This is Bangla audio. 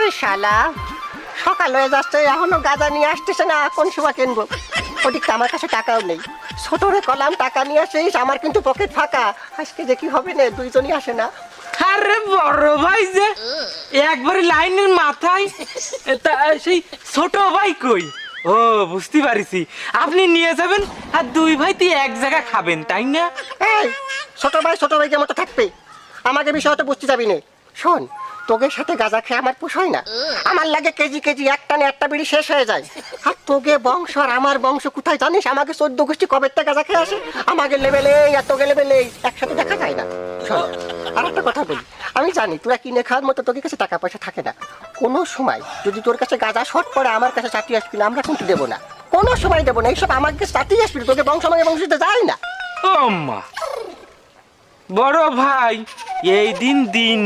আরে শালা, সকাল হয়ে যাচ্ছে এখনো গাঁজা নিয়ে আসতেছে না, কোন সময় কিনবো? ওদিকে আমার কাছে টাকাও নেই। ছোটরে কলাম টাকা নিয়ে আসিস, আমার কিন্তু পকেট ফাঁকা। আজকে যে কি হবে না, দুইজনই আসে না। আরে বড় ভাই যে একবারে লাইনের মাথায়, তা সেই ছোট ভাই কই? ও বুঝতে পারিছি, আপনি নিয়ে যাবেন আর দুই ভাই তুই এক জায়গায় খাবেন, তাই না? এই ছোট ভাইকে মতো থাকবে, আমাকে বিষয়টা বুঝতে যাবি না। শোন, তোগের সাথে গাঁজা খেয়ে আমার পোষায় না। আমার লাগে কেজি কেজি একটানে একটা বিড়ি শেষ হয়ে যায়। আর তোগে বংশ আর আমার বংশ কোথায় জানিস? আমাকে 14 গোষ্ঠী কবে থেকে গাঁজা খেয়ে আসে। আমাকে লেভেলে আর তোগে লেভেলে একসাথে দেখা যায় না। শোন, আর একটা কথা বলি, আমি জানি তোরা কিনে খাওয়ার মতো তোদের কাছে টাকা পয়সা থাকে না। কোনো সময় যদি তোর কাছে গাঁজা শর্ট পড়ে আমার কাছে চাটিয়ে আসবি না, আমরা কিন্তু দেবো না, কোনো সময় দেবো না। এইসব আমার কাছে চাটিয়ে আসবি, তোকে বংশ আমাকে বংশতে যায় না। ও মা, বড় ভাই এই দিন